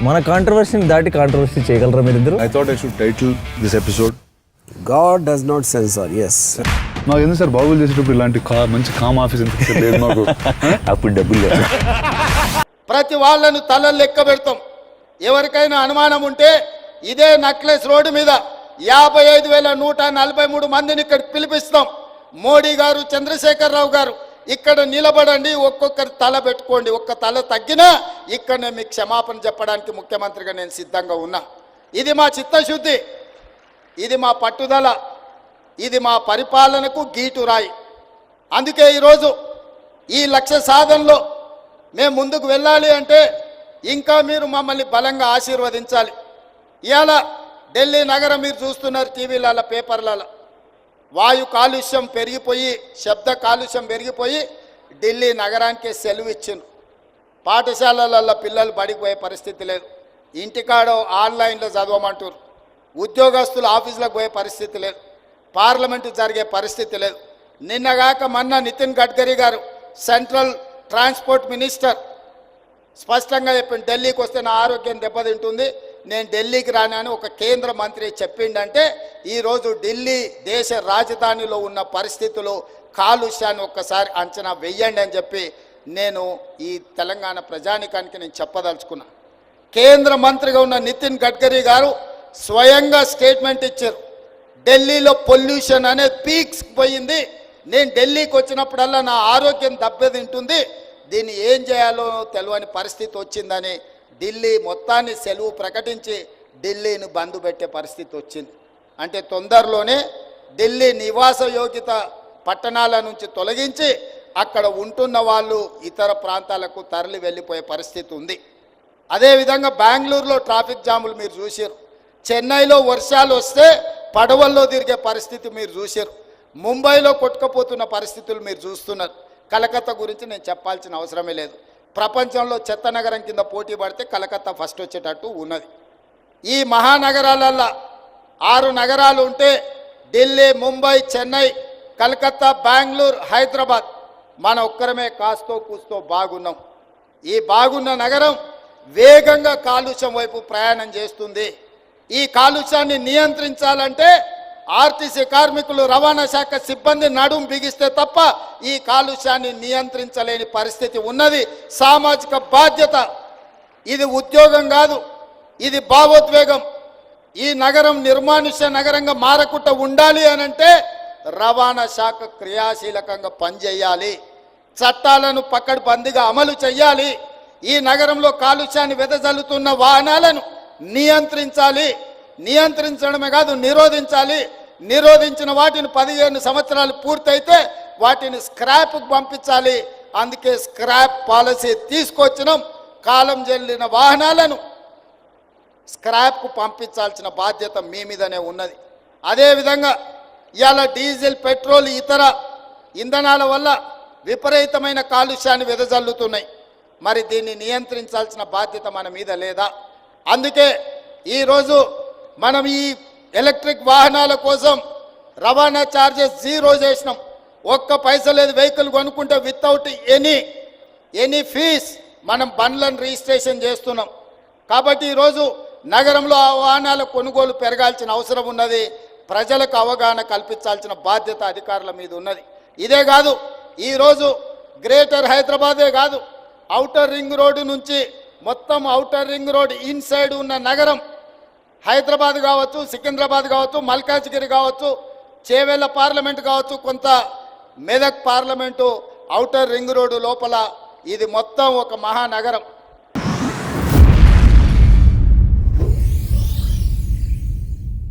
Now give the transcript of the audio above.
మన కాంట్రవర్సీని దాటి కాంట్రవర్సీ చేయగలరా మీరిద్దరు? I thought I should title this episode God does not censor. Yes. నాకు ఎందుకు సార్ బాబులు చేసేటప్పుడు ఇలాంటి మంచి కామ్ ఆఫీస్ ఎందుకు లేదు మాకు? అప్పుడు డబ్బులు లేదు. ప్రతి వాళ్ళను తలలు లెక్క పెడతాం. ఎవరికైనా అనుమానం ఉంటే ఇదే నక్లెస్ రోడ్డు మీద 55,143 మందిని ఇక్కడ పిలిపిస్తాం. మోడీ గారు, చంద్రశేఖరరావు గారు ఇక్కడ నిలబడండి, ఒక్కొక్కరి తల పెట్టుకోండి. ఒక్క తల తగ్గినా ఇక్కడనే మీకు క్షమాపణ చెప్పడానికి ముఖ్యమంత్రిగా నేను సిద్ధంగా ఉన్నా. ఇది మా చిత్తశుద్ధి, ఇది మా పట్టుదల, ఇది మా పరిపాలనకు గీటురాయి. అందుకే ఈరోజు ఈ లక్ష్య సాధనలో మేము ముందుకు వెళ్ళాలి అంటే ఇంకా మీరు మమ్మల్ని బలంగా ఆశీర్వదించాలి. ఇవాళ ఢిల్లీ నగరం మీరు చూస్తున్నారు టీవీలలో, పేపర్లలో. వాయు కాలుష్యం పెరిగిపోయి, శబ్ద కాలుష్యం పెరిగిపోయి ఢిల్లీ నగరానికే సెలవు ఇచ్చింది. పాఠశాలలలో పిల్లలు బడికి పోయే పరిస్థితి లేదు. ఇంటికాడ ఆన్లైన్లో చదవమంటారు. ఉద్యోగస్తులు ఆఫీసులకు పోయే పరిస్థితి లేదు. పార్లమెంటు జరిగే పరిస్థితి లేదు. నిన్నగాక మొన్న నితిన్ గడ్కరీ గారు, సెంట్రల్ ట్రాన్స్పోర్ట్ మినిస్టర్, స్పష్టంగా చెప్పిండు, ఢిల్లీకి వస్తే నా ఆరోగ్యం దెబ్బతింటుంది, నేను ఢిల్లీకి రానని ఒక కేంద్ర మంత్రి చెప్పిండంటే ఈరోజు ఢిల్లీ దేశ రాజధానిలో ఉన్న పరిస్థితులు, కాలుష్యాన్ని ఒక్కసారి అంచనా వెయ్యండి అని చెప్పి నేను ఈ తెలంగాణ ప్రజానికానికి నేను చెప్పదలుచుకున్నా. కేంద్ర మంత్రిగా ఉన్న నితిన్ గడ్కరీ గారు స్వయంగా స్టేట్మెంట్ ఇచ్చారు. ఢిల్లీలో పొల్యూషన్ అనేది పీక్స్ పోయింది, నేను ఢిల్లీకి వచ్చినప్పుడల్లా నా ఆరోగ్యం దెబ్బతింటుంది, దీన్ని ఏం చేయాలో తెలియని పరిస్థితి వచ్చిందని ఢిల్లీ మొత్తాన్ని సెలవు ప్రకటించి ఢిల్లీని బంద్ పెట్టే పరిస్థితి వచ్చింది. అంటే తొందరలోనే ఢిల్లీ నివాస యోగ్యత పట్టణాల నుంచి తొలగించి అక్కడ ఉంటున్న వాళ్ళు ఇతర ప్రాంతాలకు తరలి వెళ్ళిపోయే పరిస్థితి ఉంది. అదేవిధంగా బెంగళూరులో ట్రాఫిక్ జాములు మీరు చూసారు. చెన్నైలో వర్షాలు వస్తే పడవల్లో తిరిగే పరిస్థితి మీరు చూసారు. ముంబైలో కొట్టుకుపోతున్న పరిస్థితులు మీరు చూస్తున్నారు. కలకత్తా గురించి నేను చెప్పాల్సిన అవసరమే లేదు. ప్రపంచంలో చెత్త నగరం కింద పోటీ పడితే కలకత్తా ఫస్ట్ వచ్చేటట్టు ఉన్నది. ఈ మహానగరాలల్లో 6 నగరాలు ఉంటే ఢిల్లీ, ముంబై, చెన్నై, కలకత్తా, బెంగళూరు, హైదరాబాద్ మన ఒక్కరమే కాస్తో కూస్తో బాగున్నాం. ఈ బాగున్న నగరం వేగంగా కాలుష్యం వైపు ప్రయాణం చేస్తుంది. ఈ కాలుష్యాన్ని నియంత్రించాలంటే ఆర్టీసీ కార్మికులు, రవాణా శాఖ సిబ్బంది నడుం బిగిస్తే తప్ప ఈ కాలుష్యాన్ని నియంత్రించలేని పరిస్థితి ఉన్నది. సామాజిక బాధ్యత, ఇది ఉద్యోగం కాదు, ఇది భావోద్వేగం. ఈ నగరం నిర్మానుష్య నగరంగా మారకుండా ఉండాలి అనంటే రవాణా శాఖ క్రియాశీలకంగా పనిచేయాలి, చట్టాలను పకడ్బందీగా అమలు చేయాలి. ఈ నగరంలో కాలుష్యాన్ని వెదజల్లుతున్న వాహనాలను నియంత్రించాలి. నియంత్రించడమే కాదు, నిరోధించాలి. నిరోధించిన వాటిని 15 సంవత్సరాలు పూర్తయితే వాటిని స్క్రాప్కు పంపించాలి. అందుకే స్క్రాప్ పాలసీ తీసుకొచ్చినాం. కాలం చెల్లిన వాహనాలను స్క్రాప్కు పంపించాల్సిన బాధ్యత మీ మీదనే ఉన్నది. అదేవిధంగా ఇవాళ డీజిల్, పెట్రోల్, ఇతర ఇంధనాల వల్ల విపరీతమైన కాలుష్యాన్ని వెదజల్లుతున్నాయి. మరి దీన్ని నియంత్రించాల్సిన బాధ్యత మన మీద లేదా? అందుకే ఈరోజు మనం ఈ ఎలక్ట్రిక్ వాహనాల కోసం రవాణా ఛార్జెస్ 0 చేసినాం. ఒక్క పైసా లేదు. వెహికల్ కొనుక్కుంటే వితౌట్ ఎనీ ఫీజ్ మనం బండ్లను రిజిస్ట్రేషన్ చేస్తున్నాం. కాబట్టి ఈరోజు నగరంలో ఆ వాహనాల కొనుగోలు పెరగాల్సిన అవసరం ఉన్నది. ప్రజలకు అవగాహన కల్పించాల్సిన బాధ్యత అధికారుల మీద ఉన్నది. ఇదే కాదు, ఈరోజు గ్రేటర్ హైదరాబాదే కాదు, ఔటర్ రింగ్ రోడ్డు నుంచి మొత్తం ఔటర్ రింగ్ రోడ్ ఇన్సైడ్ ఉన్న నగరం హైదరాబాద్ కావచ్చు, సికింద్రాబాద్ కావచ్చు, మల్కాజ్గిరి కావచ్చు, చేవెళ్ళ పార్లమెంటు కావచ్చు, కొంత Medak parliament outer ring road లోపల ఇది మొత్తం ఒక మహానగరం.